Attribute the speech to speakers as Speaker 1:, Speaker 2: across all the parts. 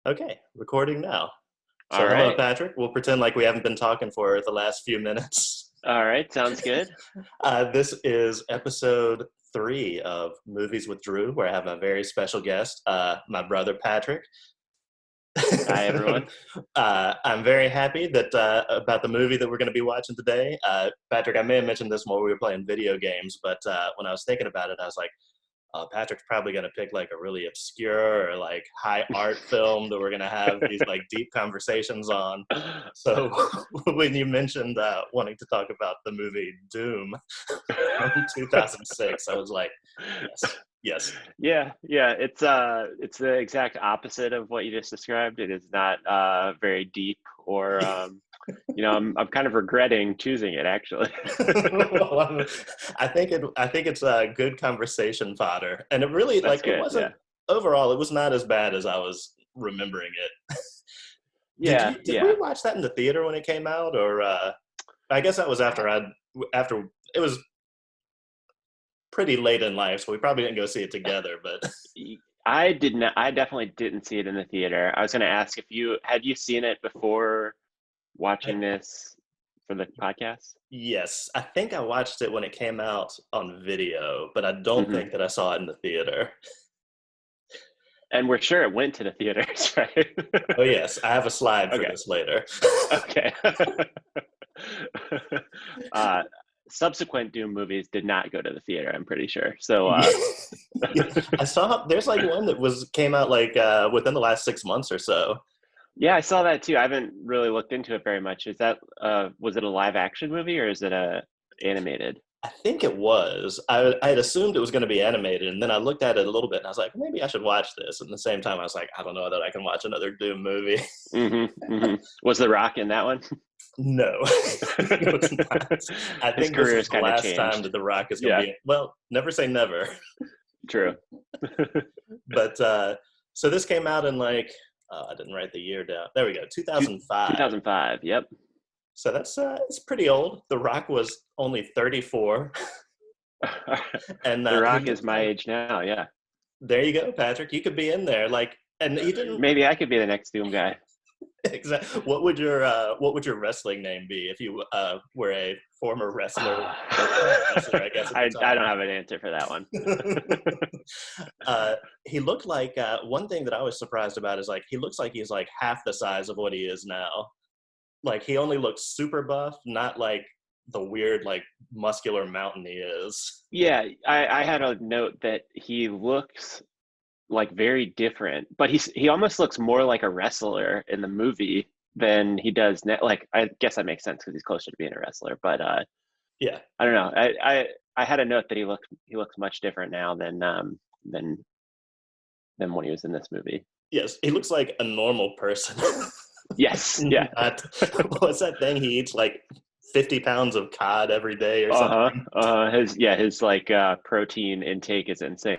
Speaker 1: Okay, recording now.
Speaker 2: All
Speaker 1: So, hello,
Speaker 2: right.
Speaker 1: Patrick. We'll pretend like we haven't been talking for the last few minutes.
Speaker 2: All right. Sounds good.
Speaker 1: This is episode 3 of Movies with Drew, where I have a very special guest, my brother Patrick.
Speaker 2: Hi, everyone.
Speaker 1: I'm very happy that about the movie that we're going to be watching today. Patrick, I may have mentioned this while we were playing video games, but when I was thinking about it, I was like, Patrick's probably going to pick like a really obscure or like high art film that we're going to have these like deep conversations on. So when you mentioned wanting to talk about the movie Doom from 2006, I was like, yes, yes.
Speaker 2: Yeah. It's the exact opposite of what you just described. It is not very deep or I'm kind of regretting choosing it actually.
Speaker 1: Well, I think it's a good conversation fodder, and it really
Speaker 2: That's
Speaker 1: like it
Speaker 2: good.
Speaker 1: wasn't
Speaker 2: Yeah.
Speaker 1: overall. It was not as bad as I was remembering it.
Speaker 2: Yeah.
Speaker 1: Did we
Speaker 2: Yeah.
Speaker 1: watch that in the theater when it came out, or I guess that was after it was pretty late in life, so we probably didn't go see it together. But
Speaker 2: I didn't. I definitely didn't see it in the theater. I was going to ask if you seen it before watching this for the podcast.
Speaker 1: yes, I think I watched it when it came out on video, but I don't
Speaker 2: Hmm.
Speaker 1: think that I saw it in the theater.
Speaker 2: And we're sure it went to the theaters, right?
Speaker 1: Oh yes, I have a slide for
Speaker 2: Okay.
Speaker 1: this later.
Speaker 2: Okay. uh, Subsequent Doom movies did not go to the theater, I'm pretty sure. So,
Speaker 1: Yeah. Yeah. I saw there's like one that was came out like within the last 6 months or so.
Speaker 2: yeah, I saw that too. I haven't really looked into it very much. Is that was it a live action movie or is it a animated?
Speaker 1: I think it was. I had assumed it was going to be animated, and then I looked at it a little bit, and I was like, maybe I should watch this. And at the same time, I was like, I don't know that I can watch another Doom movie.
Speaker 2: Was The Rock in that one?
Speaker 1: No, it was not. I
Speaker 2: His
Speaker 1: think this
Speaker 2: career
Speaker 1: is
Speaker 2: has
Speaker 1: the
Speaker 2: kind of
Speaker 1: last time
Speaker 2: changed.
Speaker 1: that The Rock is going to
Speaker 2: Yeah,
Speaker 1: be. Well, never say never.
Speaker 2: true.
Speaker 1: But so this came out in like I didn't write the year down. There we go,
Speaker 2: Two,
Speaker 1: 2005.
Speaker 2: 2005. Yep.
Speaker 1: So that's it's pretty old. The Rock was only 34, and
Speaker 2: The
Speaker 1: he
Speaker 2: Rock is
Speaker 1: looked
Speaker 2: my
Speaker 1: like.
Speaker 2: age now. Yeah.
Speaker 1: There you go, Patrick. You could be in there. Like, and he didn't.
Speaker 2: Maybe I could be the next Doom guy.
Speaker 1: Exactly. What would your wrestling name be if you were a former wrestler or current wrestler? I guess at the
Speaker 2: I don't
Speaker 1: time.
Speaker 2: have an answer for that one.
Speaker 1: uh, he looked like one thing that I was surprised about is like he looks like he's like half the size of what he is now. Like he only looks super buff, not like the weird like muscular mountain he is.
Speaker 2: Yeah, I had a note that he looks like very different, but he almost looks more like a wrestler in the movie than he does now. Like I guess that makes sense because he's closer to being a wrestler. But
Speaker 1: Yeah.
Speaker 2: I don't know. I had a note that he looks much different now than than when he was in this movie.
Speaker 1: Yes, he looks like a normal person.
Speaker 2: Yes. Yeah.
Speaker 1: Not what's that thing he eats like 50 pounds of cod every day or
Speaker 2: Uh-huh.
Speaker 1: something.
Speaker 2: His like protein intake is insane.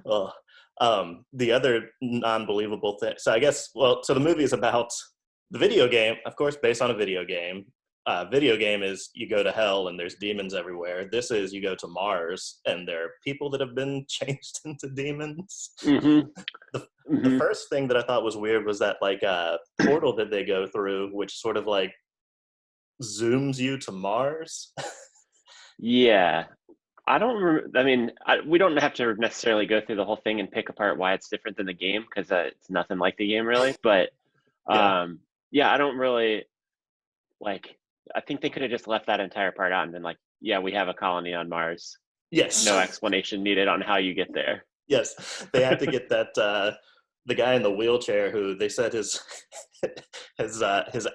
Speaker 1: Well, the other non-believable thing. So I guess so the movie is about the video game, of course, based on a video game. Video game is you go to hell and there's demons everywhere. This is you go to Mars and there are people that have been changed into demons.
Speaker 2: Mm-hmm.
Speaker 1: The
Speaker 2: Mm-hmm.
Speaker 1: first thing that I thought was weird was that like portal that they go through, which sort of like zooms you to Mars.
Speaker 2: Yeah. I mean, we don't have to necessarily go through the whole thing and pick apart why it's different than the game because it's nothing like the game really. But
Speaker 1: Yeah.
Speaker 2: um, yeah, I don't really like. I think they could have just left that entire part out and been like, "Yeah, we have a colony on Mars.
Speaker 1: Yes.
Speaker 2: No explanation needed on how you get there."
Speaker 1: Yes. They had to get that the guy in the wheelchair who they said his his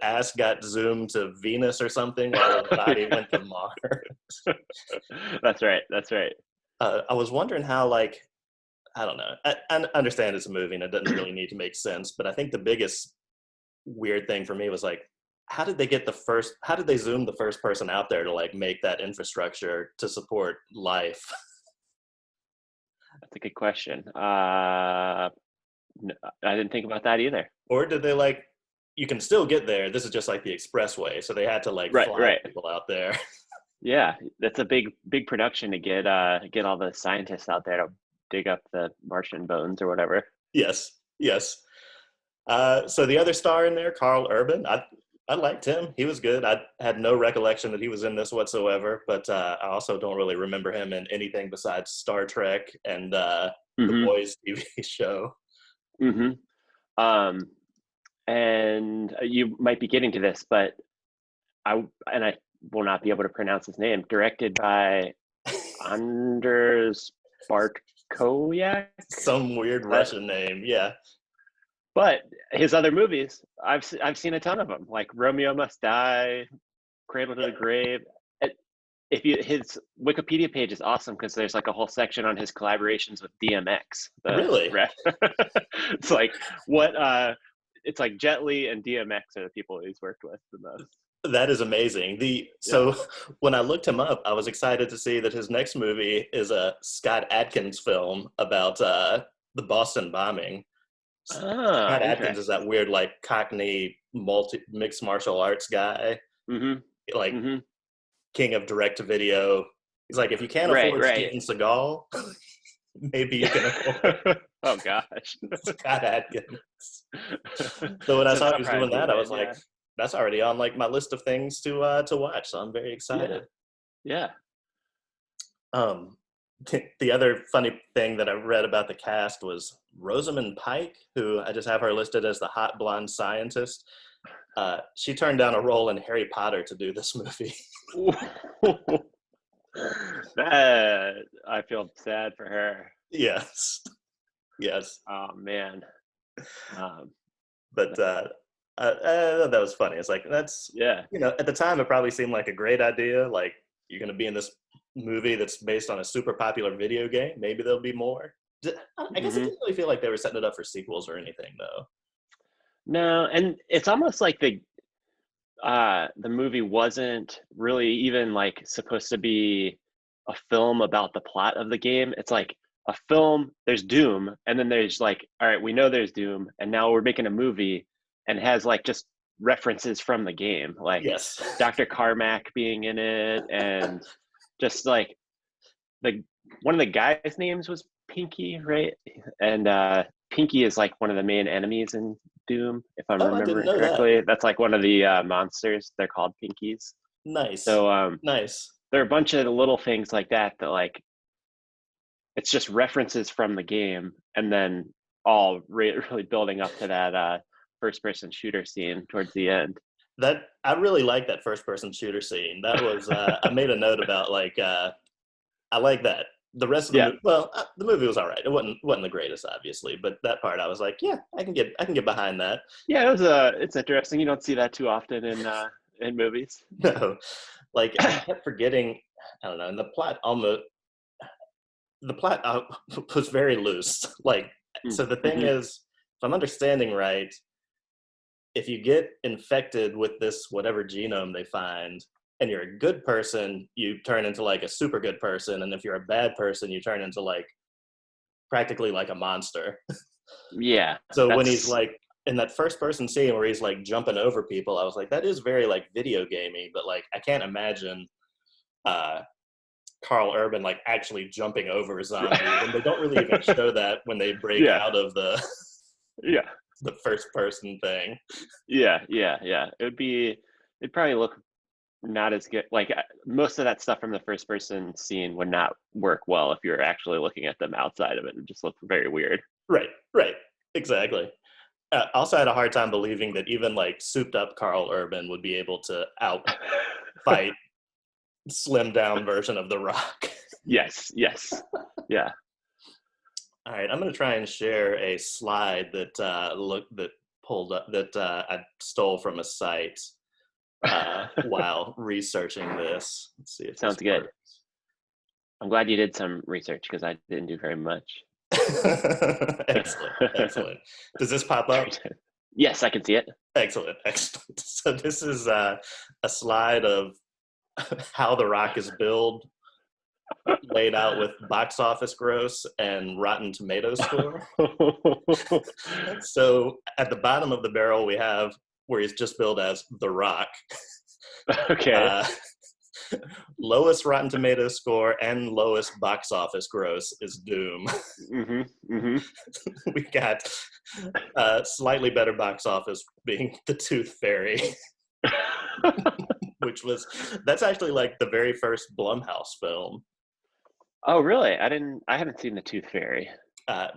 Speaker 1: ass got zoomed to Venus or something while his body went to Mars.
Speaker 2: That's right. That's right.
Speaker 1: I was wondering how like I don't know. I understand it's a movie and it doesn't really need to make sense, but I think the biggest weird thing for me was like how did they zoom the first person out there to like make that infrastructure to support life?
Speaker 2: That's a good question. I didn't think about that either.
Speaker 1: Or did they like you can still get there, this is just like the expressway, so they had to like
Speaker 2: Right.
Speaker 1: fly
Speaker 2: Right.
Speaker 1: people out there.
Speaker 2: Yeah, that's a big production to get all the scientists out there to dig up the Martian bones or whatever.
Speaker 1: Yes. Yes. So the other star in there, Carl Urban, I liked him. He was good. I had no recollection that he was in this whatsoever, but I also don't really remember him in anything besides Star Trek and the
Speaker 2: Mm-hmm.
Speaker 1: Boys TV show.
Speaker 2: Mm-hmm. Um, and you might be getting to this, but I will not be able to pronounce his name. Directed by Anders Bartkowiak.
Speaker 1: Some weird
Speaker 2: That,
Speaker 1: Russian name. Yeah.
Speaker 2: but his other movies, I've seen a ton of them, like Romeo Must Die, Cradle to the Grave. If you his Wikipedia page is awesome because there's like a whole section on his collaborations with DMX.
Speaker 1: Really?
Speaker 2: It's like what it's like Jet Li and DMX are the people he's worked with the most.
Speaker 1: That is amazing.
Speaker 2: Yeah.
Speaker 1: So when I looked him up, I was excited to see that his next movie is a Scott Adkins film about the Boston bombing.
Speaker 2: Ah,
Speaker 1: Scott Adkins is
Speaker 2: interesting.
Speaker 1: that weird like Cockney multi mixed martial arts guy,
Speaker 2: Mm-hmm.
Speaker 1: like
Speaker 2: Mm-hmm.
Speaker 1: king of direct to video. He's like, if you can't
Speaker 2: Right,
Speaker 1: afford
Speaker 2: right.
Speaker 1: Steven Seagal, maybe you can afford
Speaker 2: Oh gosh.
Speaker 1: Scott Adkins. So when I
Speaker 2: So
Speaker 1: saw he
Speaker 2: that'll
Speaker 1: was
Speaker 2: probably
Speaker 1: doing
Speaker 2: be
Speaker 1: that, I
Speaker 2: good,
Speaker 1: was like,
Speaker 2: yeah.
Speaker 1: that's already on like my list of things to watch. So I'm very
Speaker 2: Yeah.
Speaker 1: excited.
Speaker 2: Yeah.
Speaker 1: Um, the other funny thing that I read about the cast was Rosamund Pike, who I just have her listed as the hot blonde scientist. She turned down a role in Harry Potter to do this movie.
Speaker 2: That I feel sad for her.
Speaker 1: Yes, yes.
Speaker 2: Oh man. Um,
Speaker 1: But I thought that was funny. It's like that's
Speaker 2: yeah.
Speaker 1: at the time it probably seemed like a great idea. Like you're going to be in this movie that's based on a super popular video game. Maybe there'll be more. I guess it
Speaker 2: Hmm.
Speaker 1: didn't really feel like they were setting it up for sequels or anything, though.
Speaker 2: No, and it's almost like the movie wasn't really even like supposed to be a film about the plot of the game. It's like a film, there's Doom, and then there's like, all right, we know there's Doom, and now we're making a movie and has like just references from the game, like
Speaker 1: Yes.
Speaker 2: Dr. Carmack being in it, and just like the one of the guys' names was Pinky, right? And Pinky is like one of the main enemies in Doom, if I'm
Speaker 1: Oh, I didn't
Speaker 2: remembering
Speaker 1: know that.
Speaker 2: correctly. That's like one of the monsters. They're called Pinkies.
Speaker 1: Nice.
Speaker 2: So
Speaker 1: Nice.
Speaker 2: there are a bunch of little things like that that like it's just references from the game, and then all really building up to that first-person shooter scene towards the end.
Speaker 1: That I really like that first person shooter scene. That was I made a note about like I like that. The rest of the
Speaker 2: Yeah,
Speaker 1: movie, well, the movie was all right. It wasn't the greatest, obviously, but that part I was like, yeah, I can get behind that.
Speaker 2: yeah, it's interesting. You don't see that too often in movies.
Speaker 1: No, like I kept forgetting. I don't know. And the plot was very loose. Like, so the thing
Speaker 2: Mm-hmm.
Speaker 1: is, if I'm understanding right, if you get infected with this whatever genome they find, and you're a good person, you turn into like a super good person, and if you're a bad person, you turn into like practically like a monster.
Speaker 2: Yeah,
Speaker 1: So when he's
Speaker 2: that's
Speaker 1: like in that first person scene where he's like jumping over people, I was like, that is very like video gamey, but like I can't imagine uh Carl Urban like actually jumping over zombies, and they don't really even show that when they break
Speaker 2: yeah,
Speaker 1: out of the
Speaker 2: yeah,
Speaker 1: the first person thing.
Speaker 2: yeah. It'd probably look not as good. Like most of that stuff from the first person scene would not work well if you're actually looking at them outside of it. It would just look very weird.
Speaker 1: Right, right, exactly. Also had a hard time believing that even like souped up Carl Urban would be able to out fight slim down version of The Rock.
Speaker 2: Yes, yes, yeah.
Speaker 1: All right, I'm going to try and share a slide that pulled up that I stole from a site while researching this. Let's see if this
Speaker 2: Sounds good.
Speaker 1: works.
Speaker 2: I'm glad you did some research because I didn't do very much.
Speaker 1: Excellent, excellent. Does this pop up?
Speaker 2: Yes, I can see it.
Speaker 1: Excellent, excellent. So this is a slide of how The Rock is billed, laid out with box office gross and Rotten Tomatoes score. So at the bottom of the barrel, we have where he's just billed as The Rock.
Speaker 2: Okay.
Speaker 1: Uh, lowest Rotten Tomatoes score and lowest box office gross is Doom.
Speaker 2: Mm-hmm. Mm-hmm.
Speaker 1: We got Slightly better box office being The Tooth Fairy, which was that's actually like the very first Blumhouse film.
Speaker 2: Oh, really? I haven't seen The Tooth Fairy.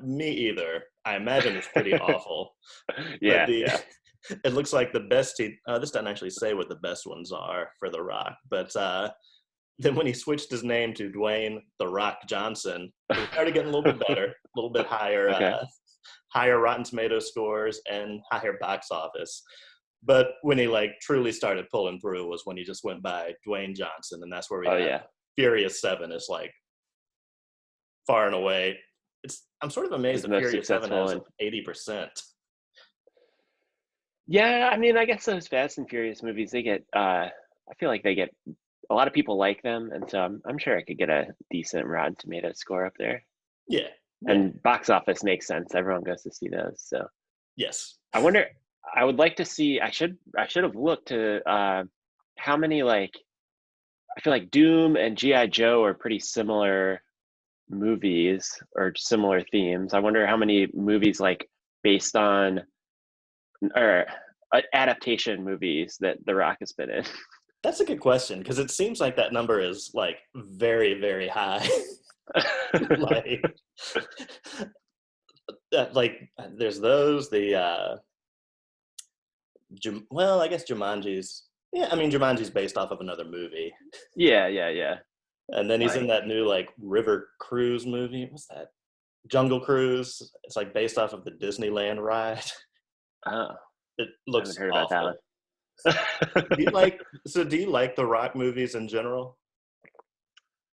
Speaker 1: Me either. I imagine it's pretty awful, but
Speaker 2: Yeah,
Speaker 1: the
Speaker 2: yeah.
Speaker 1: it looks like the best. This doesn't actually say what the best ones are for The Rock, but then when he switched his name to Dwayne The Rock Johnson, it started getting a little bit better, a little bit higher,
Speaker 2: Okay.
Speaker 1: higher Rotten Tomato scores and higher box office. But when he like truly started pulling through was when he just went by Dwayne Johnson, and that's where we
Speaker 2: Oh,
Speaker 1: have
Speaker 2: yeah.
Speaker 1: Furious 7 is like far and away. I'm sort of amazed
Speaker 2: His
Speaker 1: that
Speaker 2: most
Speaker 1: Furious 7
Speaker 2: successful
Speaker 1: has
Speaker 2: and
Speaker 1: 80%.
Speaker 2: yeah, I mean, I guess those Fast and Furious movies, they get I feel like they get a lot of people like them, and so I'm sure I could get a decent Rotten Tomato score up there.
Speaker 1: Yeah, yeah,
Speaker 2: And box office makes sense. Everyone goes to see those. So
Speaker 1: yes.
Speaker 2: I wonder, I would like to see, I should have looked to how many like I feel like Doom and G.I. Joe are pretty similar movies or similar themes. I wonder how many movies like based on or adaptation movies that The Rock has been in.
Speaker 1: That's a good question because it seems like that number is like very, very high. like, there's those well, I guess Jumanji's. Yeah, I mean Jumanji's based off of another movie,
Speaker 2: Yeah, yeah, yeah.
Speaker 1: and then he's in
Speaker 2: Right.
Speaker 1: that new like River Cruise movie. What's that? Jungle Cruise. It's like based off of the Disneyland ride.
Speaker 2: Oh,
Speaker 1: It
Speaker 2: I haven't
Speaker 1: looks
Speaker 2: heard about that
Speaker 1: awful. Do you
Speaker 2: one.
Speaker 1: like do you like the Rock movies in general?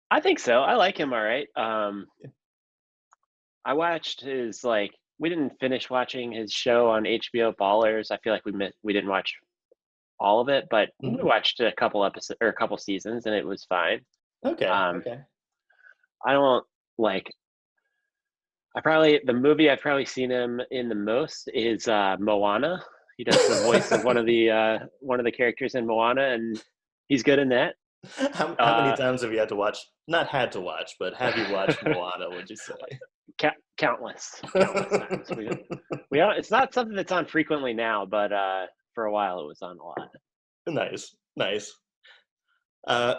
Speaker 2: I think so. I like him all right. I watched his like we didn't finish watching his show on HBO Ballers. I feel like we didn't watch all of it, but we
Speaker 1: Mhm.
Speaker 2: watched a couple episodes or a couple seasons and it was fine.
Speaker 1: Okay,
Speaker 2: Um
Speaker 1: okay.
Speaker 2: I don't like I probably the movie I've probably seen him in the most is Moana. He does the voice of one of the characters in Moana and he's good in that.
Speaker 1: How many
Speaker 2: Uh
Speaker 1: times have you had to watch? Not had to watch, but have you watched Moana? Would you say?
Speaker 2: countless times. We don't, it's not something that's on frequently now, but for a while it was on a lot.
Speaker 1: Nice, nice.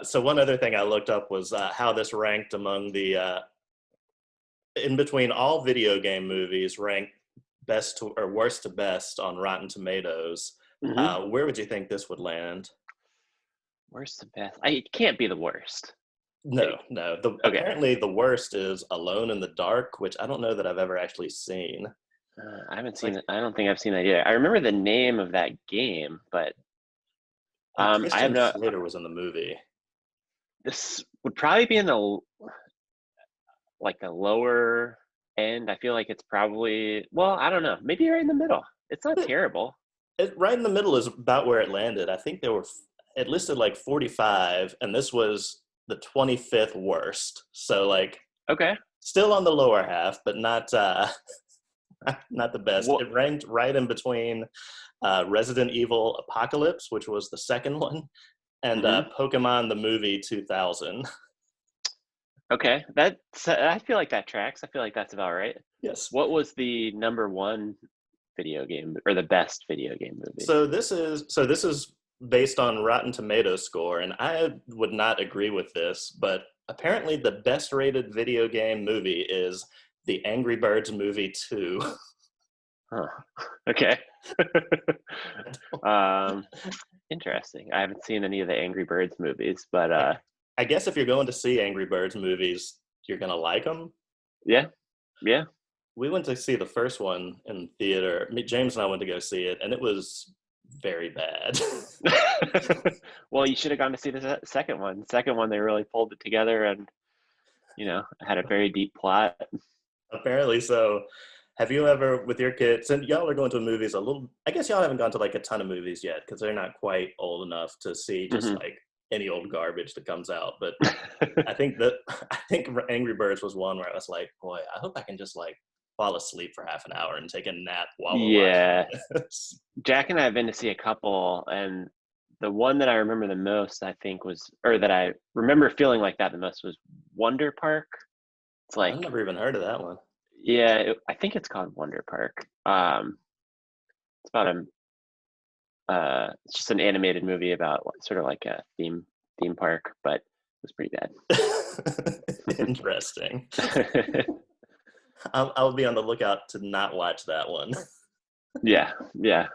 Speaker 1: So one other thing I looked up was how this ranked among the in between all video game movies ranked best to, or worst to best on Rotten Tomatoes.
Speaker 2: Hmm.
Speaker 1: Where would you think this would land?
Speaker 2: Worst to best? It can't be the worst.
Speaker 1: No, no.
Speaker 2: Okay.
Speaker 1: Apparently the worst is Alone in the Dark, which I don't know that I've ever actually seen.
Speaker 2: I haven't
Speaker 1: It's
Speaker 2: seen
Speaker 1: like
Speaker 2: it. I don't think I've seen that either. I remember the name of that game, but I have
Speaker 1: Christian
Speaker 2: no.
Speaker 1: Slater was in the movie.
Speaker 2: This would probably be in the like the lower end. I feel like it's probably well. I don't know. Maybe right in the middle. It's not terrible.
Speaker 1: Right in the middle is about where it landed. I think there were it listed like 45, and this was the 25th worst. So like
Speaker 2: Okay.
Speaker 1: still on the lower half, but not not the best.
Speaker 2: What?
Speaker 1: It ranked right in between Resident Evil Apocalypse, which was the second one, and
Speaker 2: Hmm.
Speaker 1: Pokemon the movie 2000.
Speaker 2: Okay. That's. I feel like that tracks. I feel like that's about right.
Speaker 1: Yes.
Speaker 2: What was the number one video game or the best video game movie?
Speaker 1: So this is based on Rotten Tomatoes score, and I would not agree with this, but apparently the best rated video game movie is the Angry Birds movie 2.
Speaker 2: Huh. Okay. um, interesting. I haven't seen any of the Angry Birds movies, but
Speaker 1: I guess if you're going to see Angry Birds movies, you're gonna like them.
Speaker 2: yeah, yeah.
Speaker 1: We went to see the first one in theater. James and I went to go see it, and it was very bad.
Speaker 2: Well, you should have gone to see the second one. Second one, they really pulled it together and had a very deep plot.
Speaker 1: Apparently so. Have you ever, with your kids, and y'all are going to movies a little, I guess y'all haven't gone to like a ton of movies yet because they're not quite old enough to see just
Speaker 2: Hmm.
Speaker 1: like any old garbage that comes out. But I think that, I think Angry Birds was one where I was like, boy, I hope I can just like fall asleep for half an hour and take a nap while we're watching
Speaker 2: Yeah,
Speaker 1: this.
Speaker 2: Jack and I have been to see a couple, and the one that I remember the most, I think, was, or that I remember feeling like that the most was Wonder Park. It's
Speaker 1: I've
Speaker 2: like
Speaker 1: never even heard of that one.
Speaker 2: Yeah, I think it's called Wonder Park. It's about it's just an animated movie about sort of like a theme park, but it was pretty
Speaker 1: Interesting.
Speaker 2: bad.
Speaker 1: I'll be on the lookout to not watch that one.
Speaker 2: Yeah, yeah.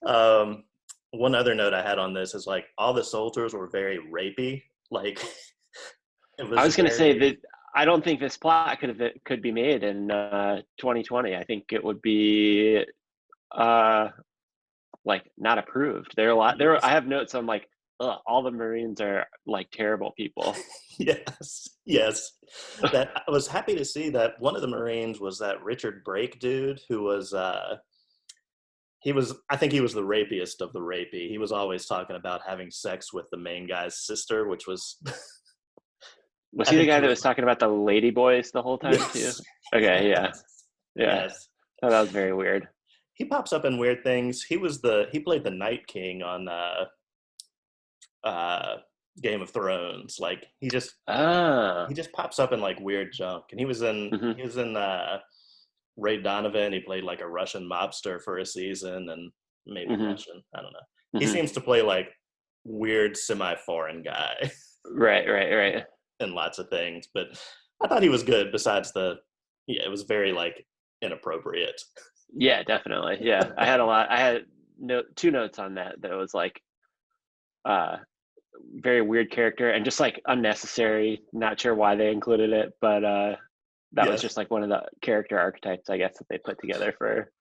Speaker 1: Um, one other note I had on this is like all the soldiers were very rapey. Like it
Speaker 2: I
Speaker 1: was
Speaker 2: was gonna say
Speaker 1: very
Speaker 2: that I don't think this plot could be made in 2020. I think it would be uh like not approved. There are a lot. I
Speaker 1: yes,
Speaker 2: have notes on like, ugh, all the Marines are like terrible people.
Speaker 1: yes, yes. That I was happy to see that one of the Marines was that Richard Brake dude who was he was I think he was the rapiest of the rapey. He was always talking about having sex with the main guy's sister, which was
Speaker 2: Was
Speaker 1: I
Speaker 2: he the
Speaker 1: think
Speaker 2: guy
Speaker 1: he
Speaker 2: that
Speaker 1: was
Speaker 2: was talking about the lady boys the whole time too?
Speaker 1: yes,
Speaker 2: Okay, yeah,
Speaker 1: yes,
Speaker 2: yeah.
Speaker 1: yes.
Speaker 2: Oh, that was very weird.
Speaker 1: He pops up in weird things. He played the Night King on uh, Game of Thrones. Like
Speaker 2: Ah,
Speaker 1: he just pops up in like weird junk. And
Speaker 2: hmm,
Speaker 1: he was in Ray Donovan. He played like a Russian mobster for a season, and maybe
Speaker 2: hmm,
Speaker 1: Russian. I don't know. He
Speaker 2: hmm.
Speaker 1: seems to play like weird semi-foreign guy
Speaker 2: Right, right, right.
Speaker 1: in lots of things. But I thought he was good. Besides the yeah, it was very like inappropriate.
Speaker 2: Yeah, definitely. Yeah, I had a lot. I had two notes on that. That was like uh very weird character and just like unnecessary. Not sure why they included it, but that was
Speaker 1: Yes.
Speaker 2: just like one of the character archetypes, I guess, that they put together for.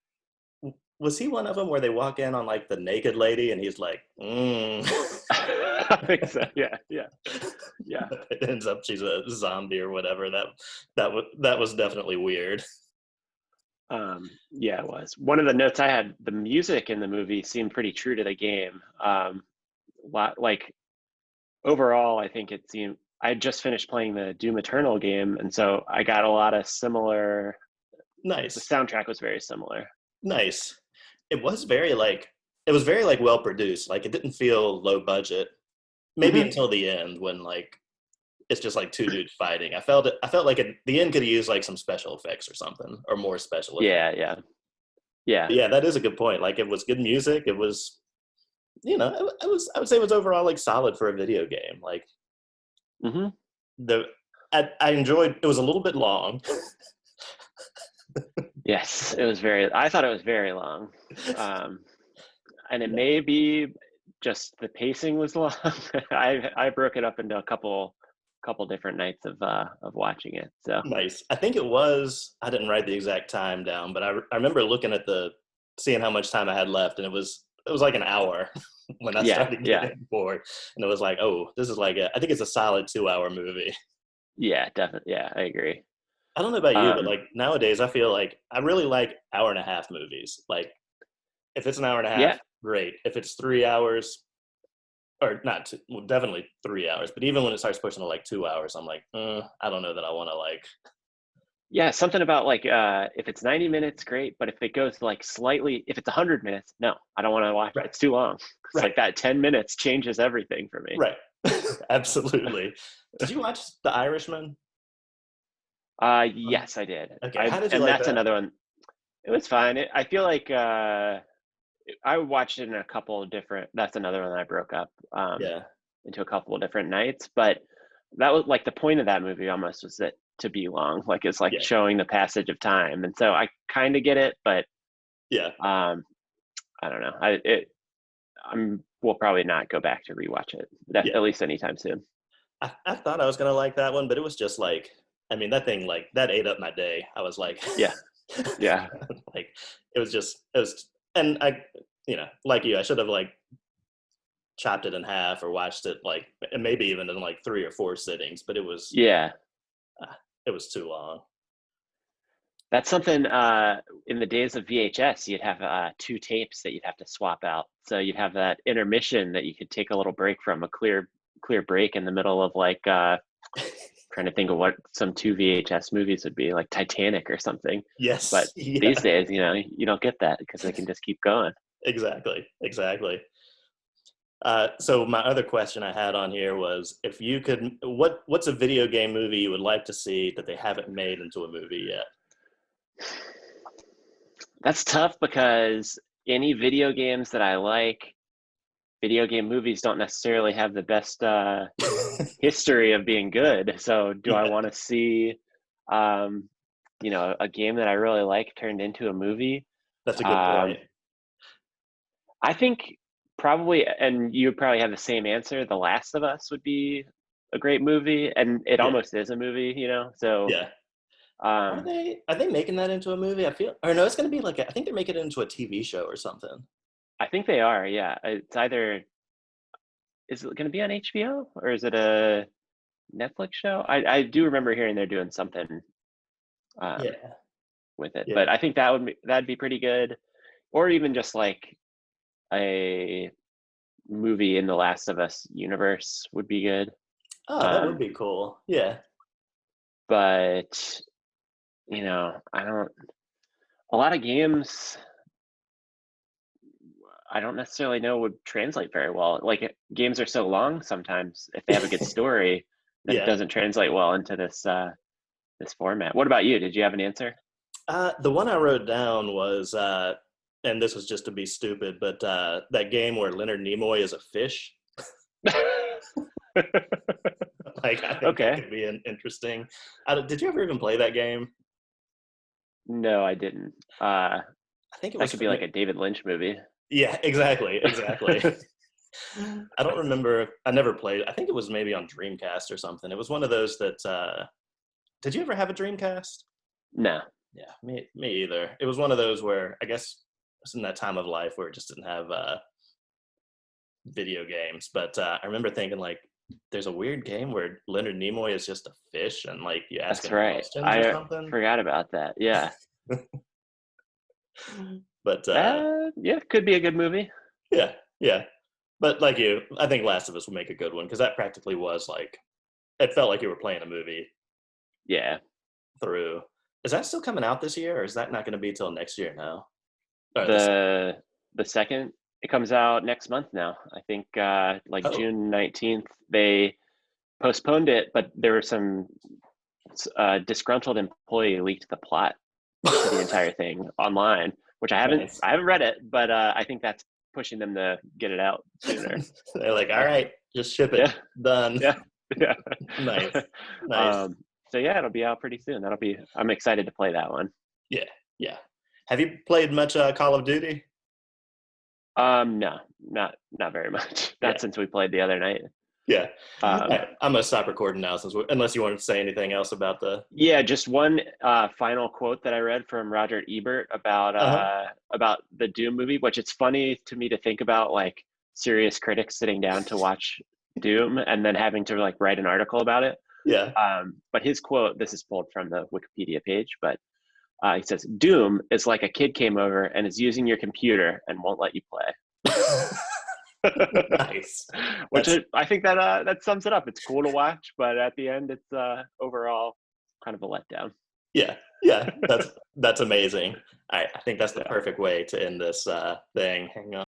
Speaker 1: Was he one of them where they walk in on like the naked lady and he's like,
Speaker 2: I think so. Yeah, yeah, yeah.
Speaker 1: it ends up she's a zombie or whatever. That was definitely weird.
Speaker 2: Yeah, it was. One of the notes I had, the music in the movie seemed pretty true to the game. Like overall, I think it seemed I had just finished playing the Doom Eternal game, and so I got a lot of similar. The
Speaker 1: Nice,
Speaker 2: soundtrack was very similar.
Speaker 1: nice. It was very like it was very like well produced. Like it didn't feel low budget. Maybe
Speaker 2: Hmm.
Speaker 1: until the end when like it's just like two dudes fighting. I felt like the end could have used like some special effects or something or more special effects.
Speaker 2: Yeah, yeah, yeah.
Speaker 1: But yeah, that is a good point. Like it was good music. It was I would say it was overall like solid for a video game. Like
Speaker 2: Hmm.
Speaker 1: the I enjoyed it was a little bit long.
Speaker 2: Yes, it was very. I thought it was very long, um, and it
Speaker 1: Yeah,
Speaker 2: may be just the pacing was long. I broke it up into a couple different nights of watching it. So
Speaker 1: nice. I think it was I didn't write the exact time down, but I remember looking at the seeing how much time I had left and it was like an hour when I
Speaker 2: yeah,
Speaker 1: started
Speaker 2: yeah,
Speaker 1: getting bored. And it was like, oh, this is like I think it's a solid 2 hour movie.
Speaker 2: yeah, definitely. Yeah, I agree.
Speaker 1: I don't know about you, but
Speaker 2: Um,
Speaker 1: like nowadays I feel like I really like hour and a half movies. Like if it's an hour and a
Speaker 2: yeah,
Speaker 1: half, great. If it's 3 hours, or not two, well, definitely 3 hours, but even when it starts pushing to like 2 hours, I'm like, I don't know that I want to like,
Speaker 2: yeah, something about like if it's 90 minutes, great, but if it goes like slightly, if it's 100 minutes, no, I don't want to watch it.
Speaker 1: right,
Speaker 2: It's too long. It's
Speaker 1: right,
Speaker 2: like that 10 minutes changes everything for me.
Speaker 1: right, absolutely. Did you watch The Irishman?
Speaker 2: Yes, I did.
Speaker 1: Okay,
Speaker 2: I
Speaker 1: how did you
Speaker 2: and
Speaker 1: like
Speaker 2: that's
Speaker 1: that?
Speaker 2: another one. It was fine. I feel like I watched it in a couple of different. That's another one I broke up
Speaker 1: Yeah,
Speaker 2: into a couple of different nights. But that was like the point of that movie almost was that to be long. Like it's like
Speaker 1: yeah,
Speaker 2: showing the passage of time, and so I kind of get it, but
Speaker 1: yeah,
Speaker 2: um, I don't know. I'm will probably not go back to rewatch it
Speaker 1: yeah.
Speaker 2: at least anytime soon.
Speaker 1: I thought I was gonna like that one, but it was just like, I mean, that thing like that ate up my day. I was like,
Speaker 2: Yeah, yeah,
Speaker 1: like it was, and like you, I should have like chopped it in half or watched it like and maybe even in like 3 or 4 sittings, but
Speaker 2: yeah.
Speaker 1: uh, it was too long.
Speaker 2: That's something in the days of VHS, you'd have two tapes that you'd have to swap out. So you'd have that intermission that you could take a little break from, a clear break in the middle of like trying to think of what some two VHS movies would be, like Titanic or something. But
Speaker 1: Yes,
Speaker 2: these
Speaker 1: yeah,
Speaker 2: days, you don't get that because they can just keep going.
Speaker 1: exactly, exactly. So my other question I had on here was if you could, what's a video game movie you would like to see that they haven't made into a movie yet?
Speaker 2: That's tough because any video games that I like, video game movies don't necessarily have the best history of being good. So do I
Speaker 1: Yeah,
Speaker 2: want to see, um, a game that I really like turned into a movie?
Speaker 1: that's a good
Speaker 2: Um,
Speaker 1: point.
Speaker 2: I think probably, and you probably have the same answer. The Last of Us would be a great movie, and it
Speaker 1: Yeah,
Speaker 2: almost is a movie. So
Speaker 1: yeah.
Speaker 2: um,
Speaker 1: Are they making that into a movie? I feel, or no, it's going to be like I think they're making it into a TV show or something.
Speaker 2: I think they are. Yeah, it's either is it going to be on HBO or is it a Netflix show? I do remember hearing they're doing something um,
Speaker 1: Yeah,
Speaker 2: with it,
Speaker 1: yeah.
Speaker 2: but I think that'd be pretty good, or even just like a movie in the Last of Us universe would be good.
Speaker 1: Oh, that would
Speaker 2: Um,
Speaker 1: be cool. Yeah.
Speaker 2: but I don't. A lot of games I don't necessarily know would translate very well. Like games are so long sometimes. If they have a good story, that it
Speaker 1: Yeah.
Speaker 2: doesn't translate well into this format. What about you? Did you have an answer?
Speaker 1: The one I wrote down was, and this was just to be stupid, but that game where Leonard Nimoy is a fish. Like, I think that
Speaker 2: Okay.
Speaker 1: could be an interesting. Did you ever even play that game?
Speaker 2: No, I didn't.
Speaker 1: I think it
Speaker 2: That
Speaker 1: was
Speaker 2: could
Speaker 1: for.
Speaker 2: be like a David Lynch movie.
Speaker 1: Yeah, exactly, exactly. I don't remember. I never played. I think it was maybe on Dreamcast or something. It was one of those that. Did you ever have a Dreamcast?
Speaker 2: No.
Speaker 1: Yeah, me either. It was one of those where I guess it's in that time of life where it just didn't have video games. But I remember thinking like, there's a weird game where Leonard Nimoy is just a fish and like you ask
Speaker 2: That's
Speaker 1: him
Speaker 2: right.
Speaker 1: questions or
Speaker 2: I
Speaker 1: something.
Speaker 2: forgot about that. Yeah.
Speaker 1: But
Speaker 2: Yeah, could be a good movie.
Speaker 1: yeah, yeah. But like you, I think Last of Us would make a good one because that practically was like it felt like you were playing a movie
Speaker 2: Yeah.
Speaker 1: through. Is that still coming out this year, or is that not going to be till next year now? Or the second?
Speaker 2: The the second it comes out next month now. I think like
Speaker 1: Oh,
Speaker 2: June 19th. They postponed it, but there were some disgruntled employee leaked the plot to the entire thing online, which
Speaker 1: nice.
Speaker 2: I haven't read it, but I think that's pushing them to get it out sooner.
Speaker 1: They're like, all
Speaker 2: Uh,
Speaker 1: right, just ship it.
Speaker 2: yeah,
Speaker 1: Done.
Speaker 2: yeah, yeah.
Speaker 1: Nice, nice.
Speaker 2: um, so yeah, it'll be out pretty soon. I'm excited to play that one.
Speaker 1: Yeah, yeah. Have you played much Call of Duty?
Speaker 2: No, not very much. Not
Speaker 1: Yeah,
Speaker 2: since we played the other night.
Speaker 1: yeah.
Speaker 2: Um,
Speaker 1: I'm gonna stop recording now unless you want to say anything else about the.
Speaker 2: yeah, just one final quote that I read from Roger Ebert
Speaker 1: Uh
Speaker 2: about the Doom movie, which it's funny to me to think about like serious critics sitting down to watch Doom and then having to like write an article about it.
Speaker 1: yeah.
Speaker 2: But his quote, this is pulled from the Wikipedia page, but he says, "Doom is like a kid came over and is using your computer and won't let you play."
Speaker 1: Nice.
Speaker 2: Which
Speaker 1: That's
Speaker 2: I think that sums it up. It's cool to watch, but at the end, it's overall kind of a letdown.
Speaker 1: yeah, yeah. That's amazing. I think that's the
Speaker 2: Yeah.
Speaker 1: perfect way to end this thing. Hang on.